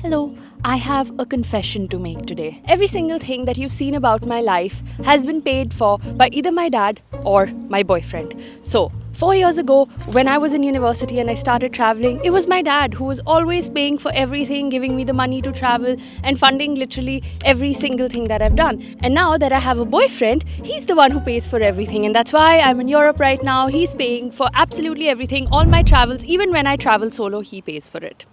Hello, I have a confession to make today. Every single thing that you've seen about my life has been paid for by either my dad or my boyfriend. So, 4 years ago, when I was in university and I started traveling, it was my dad who was always paying for everything, giving me the money to travel, and funding literally every single thing that I've done. And now that I have a boyfriend, he's the one who pays for everything. And that's why I'm in Europe right now. He's paying for absolutely everything, all my travels, even when I travel solo, he pays for it.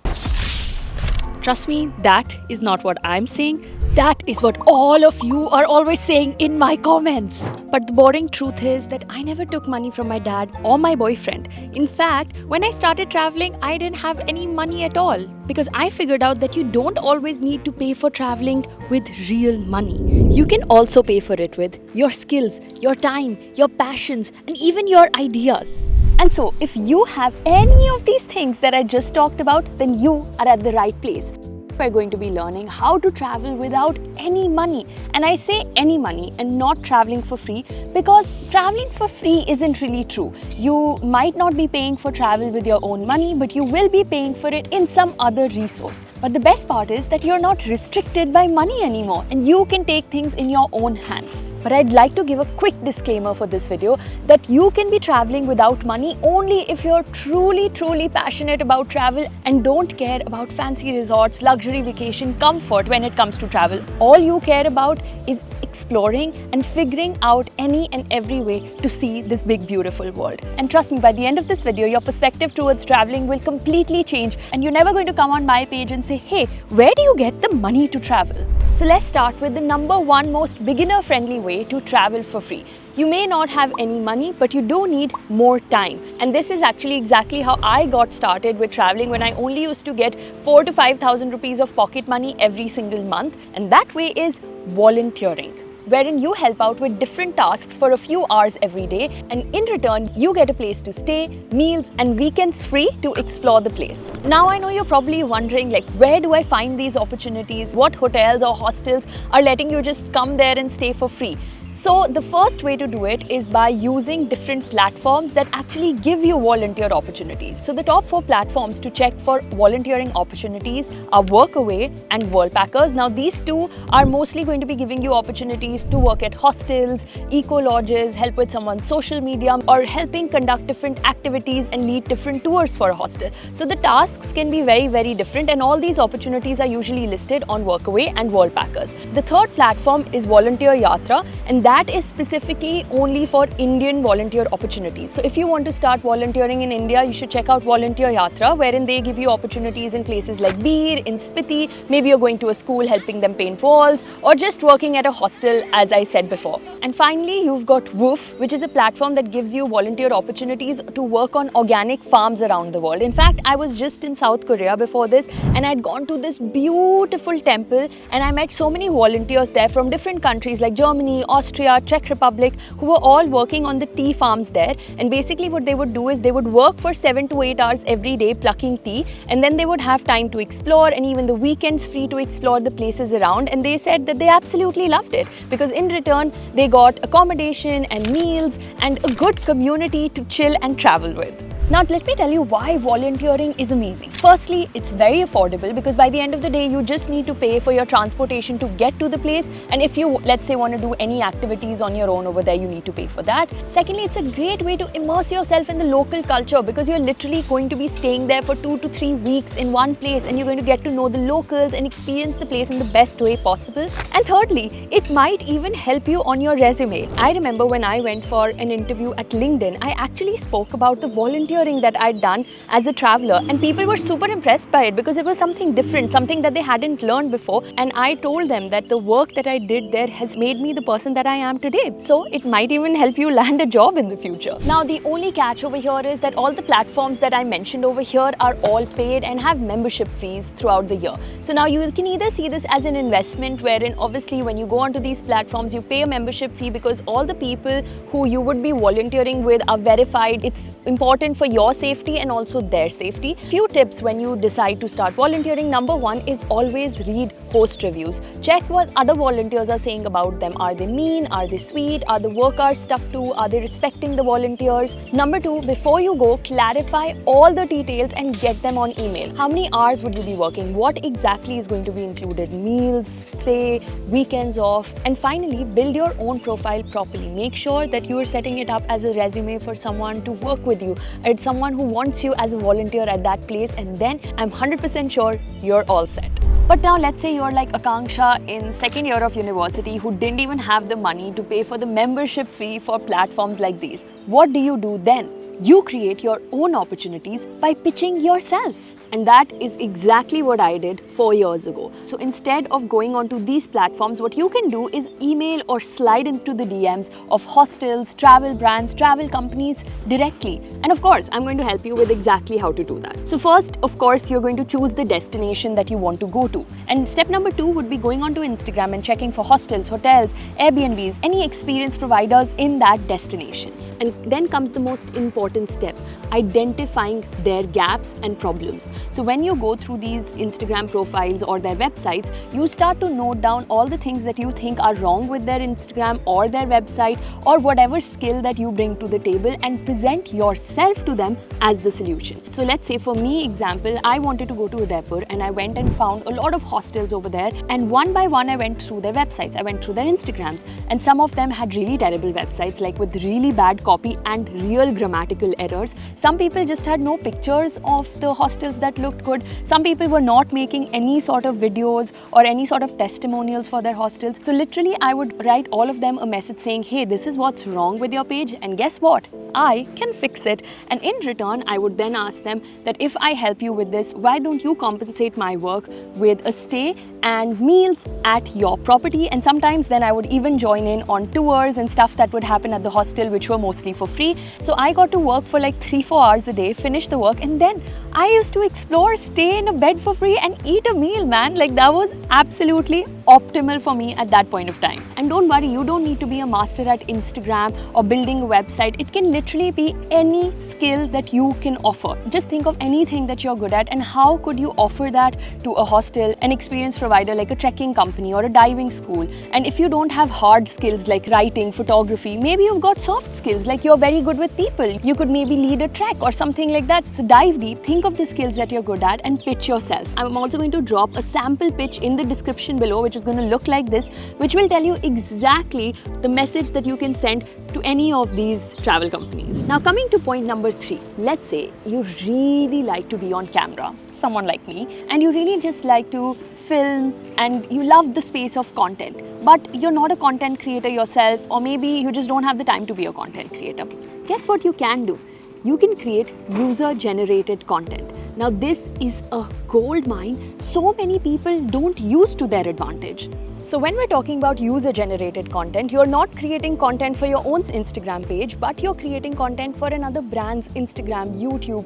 Trust me, that is not what I'm saying. That is what all of you are always saying in my comments. But the boring truth is that I never took money from my dad or my boyfriend. In fact, when I started traveling, I didn't have any money at all. Because I figured out that you don't always need to pay for traveling with real money. You can also pay for it with your skills, your time, your passions, and even your ideas. And so, if you have any of these things that I just talked about, then you are at the right place. We're going to be learning how to travel without any money. And I say any money and not traveling for free because traveling for free isn't really true. You might not be paying for travel with your own money, but you will be paying for it in some other resource. But the best part is that you're not restricted by money anymore and you can take things in your own hands. But I'd like to give a quick disclaimer for this video that you can be traveling without money only if you're truly passionate about travel and don't care about fancy resorts, luxury vacation, comfort when it comes to travel. All you care about is exploring and figuring out any and every way to see this big beautiful world. And trust me, by the end of this video, your perspective towards traveling will completely change and you're never going to come on my page and say, hey, where do you get the money to travel? So let's start with the number one most beginner-friendly way to travel for free. You may not have any money, but you do need more time. And this is actually exactly how I got started with traveling when I only used to get 4,000 to 5,000 rupees of pocket money every single month. And that way is volunteering, wherein you help out with different tasks for a few hours every day, and in return you get a place to stay, meals and weekends free to explore the place. Now I know you're probably wondering, like, where do I find these opportunities? What hotels or hostels are letting you just come there and stay for free? So the first way to do it is by using different platforms that actually give you volunteer opportunities. So the top 4 platforms to check for volunteering opportunities are Workaway and Worldpackers. Now these two are mostly going to be giving you opportunities to work at hostels, eco lodges, help with someone's social media, or helping conduct different activities and lead different tours for a hostel. So the tasks can be very different, and all these opportunities are usually listed on Workaway and Worldpackers. The third platform is Volunteer Yatra, and that is specifically only for Indian volunteer opportunities. So if you want to start volunteering in India, you should check out Volunteer Yatra, wherein they give you opportunities in places like Bir, in Spiti, maybe you're going to a school helping them paint walls, or just working at a hostel, as I said before. And finally, you've got Woof, which is a platform that gives you volunteer opportunities to work on organic farms around the world. In fact, I was just in South Korea before this, and I'd gone to this beautiful temple, and I met so many volunteers there from different countries like Germany, Austria, Czech Republic, who were all working on the tea farms there. And basically what they would do is they would work for 7 to 8 hours every day plucking tea, and then they would have time to explore and even the weekends free to explore the places around. And they said that they absolutely loved it because in return they got accommodation and meals and a good community to chill and travel with. Now let me tell you why volunteering is amazing. Firstly, it's very affordable because by the end of the day, you just need to pay for your transportation to get to the place. And if you, let's say, want to do any activities on your own over there, you need to pay for that. Secondly, it's a great way to immerse yourself in the local culture because you're literally going to be staying there for 2 to 3 weeks in one place, and you're going to get to know the locals and experience the place in the best way possible. And thirdly, it might even help you on your resume. I remember when I went for an interview at LinkedIn, I actually spoke about the volunteering that I'd done as a traveler, and people were super impressed by it because it was something different, something that they hadn't learned before. And I told them that the work that I did there has made me the person that I am today. So it might even help you land a job in the future. Now the only catch over here is that all the platforms that I mentioned over here are all paid and have membership fees throughout the year. So now you can either see this as an investment, wherein obviously when you go onto these platforms, you pay a membership fee because all the people who you would be volunteering with are verified. It's important for your safety and also their safety. Few tips when you decide to start volunteering. Number one is always read post reviews. Check what other volunteers are saying about them. Are they mean? Are they sweet? Are the work hours stuck to? Are they respecting the volunteers? Number 2, before you go, clarify all the details and get them on email. How many hours would you be working? What exactly is going to be included? Meals, stay, weekends off. And finally, build your own profile properly. Make sure that you are setting it up as a resume for someone to work with you. It's someone who wants you as a volunteer at that place, and then I'm 100% sure you're all set. But now let's say you're like Akanksha in second year of university who didn't even have the money to pay for the membership fee for platforms like these. What do you do then? You create your own opportunities by pitching yourself. And that is exactly what I did 4 years ago. So instead of going onto these platforms, what you can do is email or slide into the DMs of hostels, travel brands, travel companies directly. And of course, I'm going to help you with exactly how to do that. So first, of course, you're going to choose the destination that you want to go to. And step number 2 would be going onto Instagram and checking for hostels, hotels, Airbnbs, any experience providers in that destination. And then comes the most important step, identifying their gaps and problems. So when you go through these Instagram profiles or their websites, you start to note down all the things that you think are wrong with their Instagram or their website or whatever skill that you bring to the table and present yourself to them as the solution. So let's say for me, example, I wanted to go to Udaipur and I went and found a lot of hostels over there, and one by one I went through their websites, I went through their Instagrams, and some of them had really terrible websites, like with really bad copy and real grammatical errors. Some people just had no pictures of the hostels that looked good. Some people were not making any sort of videos or any sort of testimonials for their hostels. So literally I would write all of them a message saying, hey, this is what's wrong with your page, and guess what? I can fix it. And in return, I would then ask them that if I help you with this, why don't you compensate my work with a stay and meals at your property? And sometimes then I would even join in on tours and stuff that would happen at the hostel, which were mostly for free. So I got to work for like 3-4 hours a day, finish the work, and then I used to explore, stay in a bed for free and eat a meal, man. Like that was absolutely optimal for me at that point of time. And don't worry, you don't need to be a master at Instagram or building a website. It can literally be any skill that you can offer. Just think of anything that you're good at and how could you offer that to a hostel, an experience provider like a trekking company or a diving school. And if you don't have hard skills like writing, photography, maybe you've got soft skills like you're very good with people. You could maybe lead a trek or something like that. So dive deep, think of the skills that you're good at and pitch yourself. I'm also going to drop a sample pitch in the description below, which is going to look like this, which will tell you exactly the message that you can send to any of these travel companies. Now coming to point number 3, let's say you really like to be on camera, someone like me, and you really just like to film and you love the space of content, but you're not a content creator yourself, or maybe you just don't have the time to be a content creator. Guess what you can do? You can create user-generated content. Now this is a gold mine so many people don't use to their advantage. So when we're talking about user-generated content, you're not creating content for your own Instagram page, but you're creating content for another brand's Instagram, YouTube,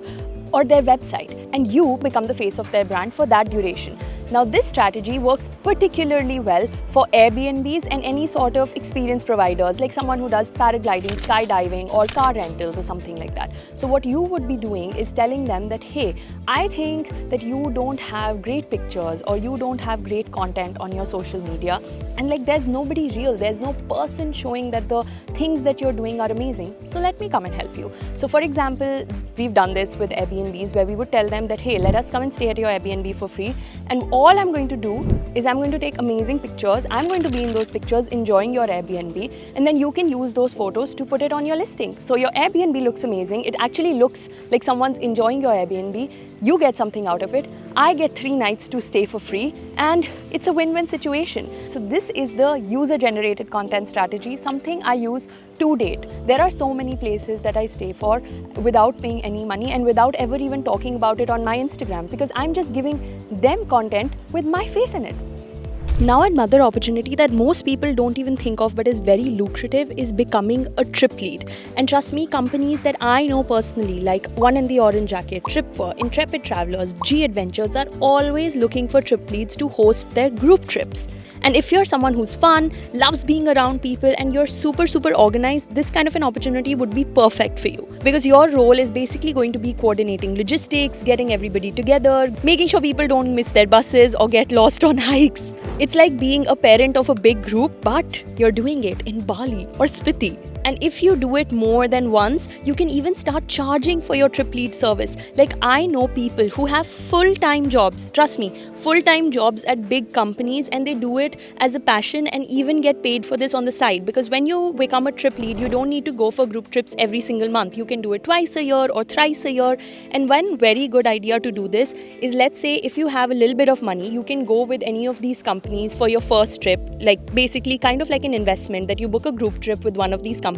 or their website, and you become the face of their brand for that duration. Now this strategy works particularly well for Airbnbs and any sort of experience providers, like someone who does paragliding, skydiving, or car rentals or something like that. So what you would be doing is telling them that, hey, I think that you don't have great pictures or you don't have great content on your social media, and like there's nobody real, there's no person showing that the things that you're doing are amazing, so let me come and help you. So for example, we've done this with Airbnbs where we would tell them that, hey, let us come and stay at your Airbnb for free, and all I'm going to do is I'm going to take amazing pictures, I'm going to be in those pictures enjoying your Airbnb, and then you can use those photos to put it on your listing. So your Airbnb looks amazing, it actually looks like someone's enjoying your Airbnb, you get something out of it, I get 3 nights to stay for free, and it's a win-win situation. So this is the user-generated content strategy, something I use to date. There are so many places that I stay for without paying any money and without ever even talking about it on my Instagram, because I'm just giving them content with my face in it. Now another opportunity that most people don't even think of but is very lucrative is becoming a trip lead. And trust me, companies that I know personally, like One in the Orange Jacket, Tripfer, Intrepid Travelers, G Adventures, are always looking for trip leads to host their group trips. And if you're someone who's fun, loves being around people, and you're super organized, this kind of an opportunity would be perfect for you, because your role is basically going to be coordinating logistics, getting everybody together, making sure people don't miss their buses or get lost on hikes. It's like being a parent of a big group, but you're doing it in Bali or Spiti. And if you do it more than once, you can even start charging for your trip lead service. Like, I know people who have full-time jobs, trust me, full-time jobs at big companies, and they do it as a passion and even get paid for this on the side. Because when you become a trip lead, you don't need to go for group trips every single month. You can do it twice a year or thrice a year. And one very good idea to do this is, let's say if you have a little bit of money, you can go with any of these companies for your first trip, like basically kind of like an investment, that you book a group trip with one of these companies.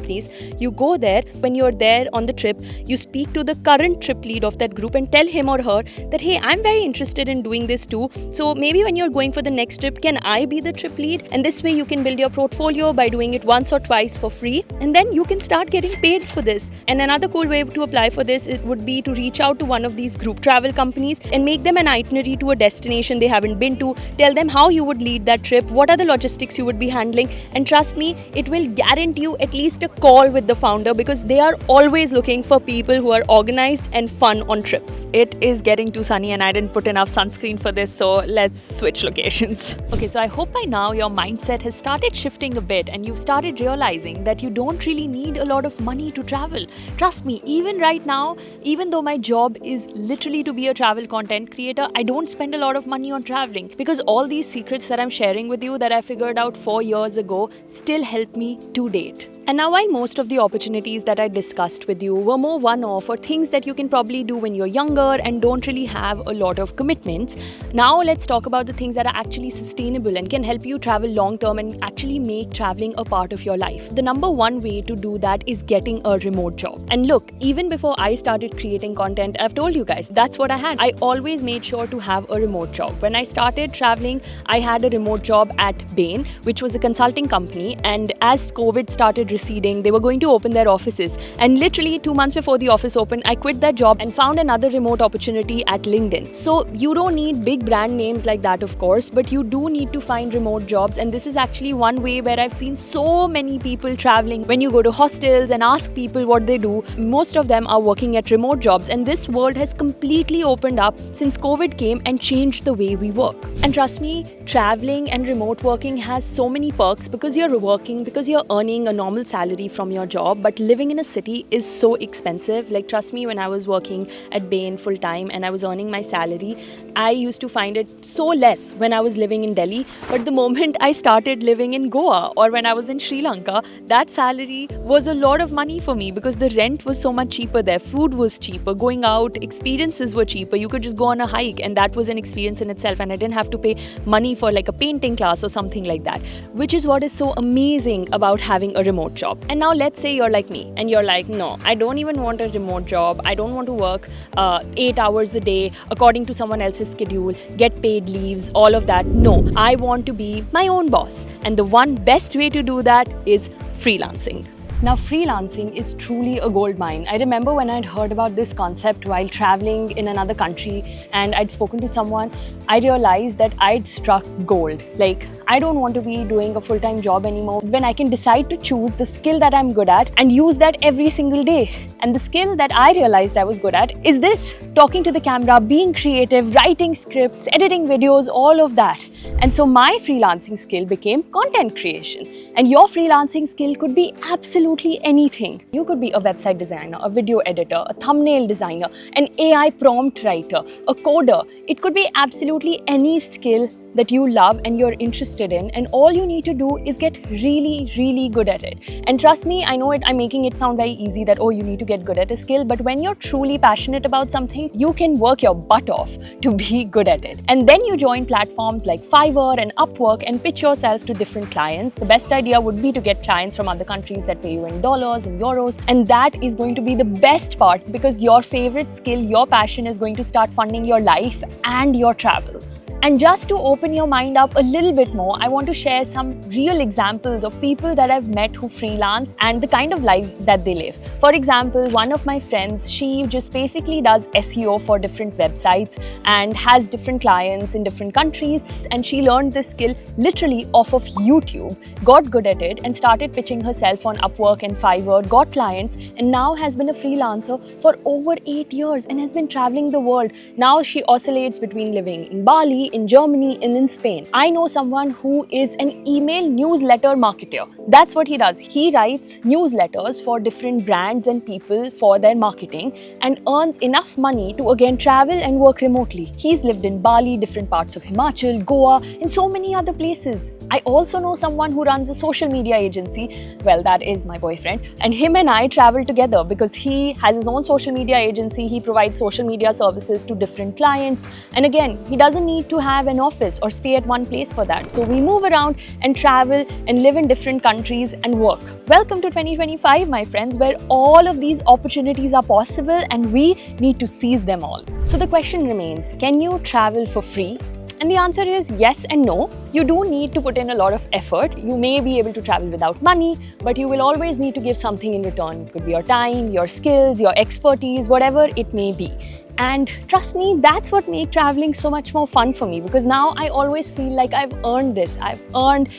You go there. When you're there on the trip, you speak to the current trip lead of that group and tell him or her that, hey, I'm very interested in doing this too. So maybe when you're going for the next trip, can I be the trip lead? And this way you can build your portfolio by doing it once or twice for free. And then you can start getting paid for this. And another cool way to apply for this, it would be to reach out to one of these group travel companies and make them an itinerary to a destination they haven't been to. Tell them how you would lead that trip, what are the logistics you would be handling. And trust me, it will guarantee you at least a call with the founder, because they are always looking for people who are organized and fun on trips. It is getting too sunny and I didn't put enough sunscreen for this, so let's switch locations. Okay, so I hope by now your mindset has started shifting a bit and you've started realizing that you don't really need a lot of money to travel. Trust me, even right now, even though my job is literally to be a travel content creator, I don't spend a lot of money on traveling, because all these secrets that I'm sharing with you that I figured out 4 years ago still help me to date. And now, while most of the opportunities that I discussed with you were more one-off or things that you can probably do when you're younger and don't really have a lot of commitments, now let's talk about the things that are actually sustainable and can help you travel long-term and actually make traveling a part of your life. The number one way to do that is getting a remote job. And look, even before I started creating content, I've told you guys, that's what I had. I always made sure to have a remote job. When I started traveling, I had a remote job at Bain, which was a consulting company. And as COVID started receding, they were going to open their offices. And literally 2 months before the office opened, I quit that job and found another remote opportunity at LinkedIn. So you don't need big brand names like that, of course, but you do need to find remote jobs. And this is actually one way where I've seen so many people traveling. When you go to hostels and ask people what they do, most of them are working at remote jobs. And this world has completely opened up since COVID came and changed the way we work. And trust me, traveling and remote working has so many perks, because you're working, because you're earning a normal salary from your job, but living in a city is so expensive. Like, trust me, when I was working at Bain full time and I was earning my salary, I used to find it so less when I was living in Delhi. But the moment I started living in Goa or when I was in Sri Lanka, that salary was a lot of money for me, because the rent was so much cheaper there, food was cheaper, going out, experiences were cheaper. You could just go on a hike and that was an experience in itself, and I didn't have to pay money for like a painting class or something like that, which is what is so amazing about having a remote job. And now let's say you're like me and you're like, no, I don't even want a remote job. I don't want to work 8 hours a day according to someone else's schedule, get paid leaves, all of that. No, I want to be my own boss. And the one best way to do that is freelancing. Now, freelancing is truly a gold mine. I remember when I'd heard about this concept while traveling in another country and I'd spoken to someone, I realized that I'd struck gold. Like, I don't want to be doing a full-time job anymore when I can decide to choose the skill that I'm good at and use that every single day. And the skill that I realized I was good at is this: talking to the camera, being creative, writing scripts, editing videos, all of that. And so my freelancing skill became content creation. And your freelancing skill could be absolutely anything. You could be a website designer, a video editor, a thumbnail designer, an AI prompt writer, a coder. It could be absolutely any skill that you love and you're interested in, and all you need to do is get really, really good at it. And trust me, I know I'm making it sound very easy that, oh, you need to get good at a skill, but when you're truly passionate about something, you can work your butt off to be good at it. And then you join platforms like Fiverr and Upwork and pitch yourself to different clients. The best idea would be to get clients from other countries that pay you in dollars and euros, and that is going to be the best part, because your favorite skill, your passion is going to start funding your life and your travels. And just to open your mind up a little bit more, I want to share some real examples of people that I've met who freelance and the kind of lives that they live. For example, one of my friends, she just basically does SEO for different websites and has different clients in different countries. And she learned this skill literally off of YouTube, got good at it, and started pitching herself on Upwork and Fiverr, got clients, and now has been a freelancer for over 8 years and has been traveling the world. Now she oscillates between living in Bali, in Germany, and in Spain. I know someone who is an email newsletter marketer. That's what he does. He writes newsletters for different brands and people for their marketing and earns enough money to again travel and work remotely. He's lived in Bali, different parts of Himachal, Goa, and so many other places. I also know someone who runs a social media agency. Well, that is my boyfriend. And him and I travel together because he has his own social media agency. He provides social media services to different clients. And again, he doesn't need to have an office or stay at one place for that. So we move around and travel and live in different countries and work. Welcome to 2025, my friends, where all of these opportunities are possible and we need to seize them all. So the question remains, can you travel for free? And the answer is yes and no. You do need to put in a lot of effort. You may be able to travel without money, but you will always need to give something in return. It could be your time, your skills, your expertise, whatever it may be. And trust me, that's what makes traveling so much more fun for me, because now I always feel like I've earned this. I've earned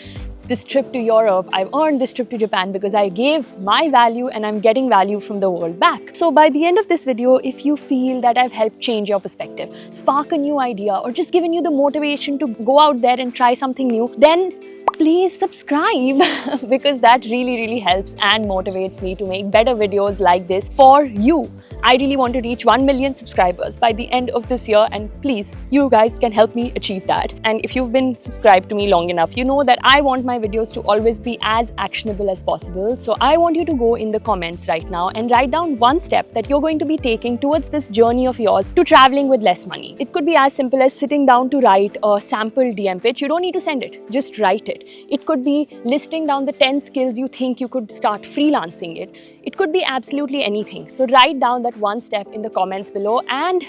this trip to Europe, I've earned this trip to Japan because I gave my value and I'm getting value from the world back. So by the end of this video, if you feel that I've helped change your perspective, spark a new idea, or just given you the motivation to go out there and try something new, then please subscribe because that really helps and motivates me to make better videos like this for you. I really want to reach 1 million subscribers by the end of this year, and please, you guys can help me achieve that. And if you've been subscribed to me long enough, you know that I want my videos to always be as actionable as possible. So I want you to go in the comments right now and write down one step that you're going to be taking towards this journey of yours to traveling with less money. It could be as simple as sitting down to write a sample DM pitch. You don't need to send it, just write it. It could be listing down the 10 skills you think you could start freelancing it. It could be absolutely anything. So write down that one step in the comments below, and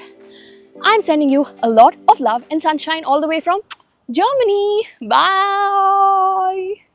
I'm sending you a lot of love and sunshine all the way from Germany. Bye!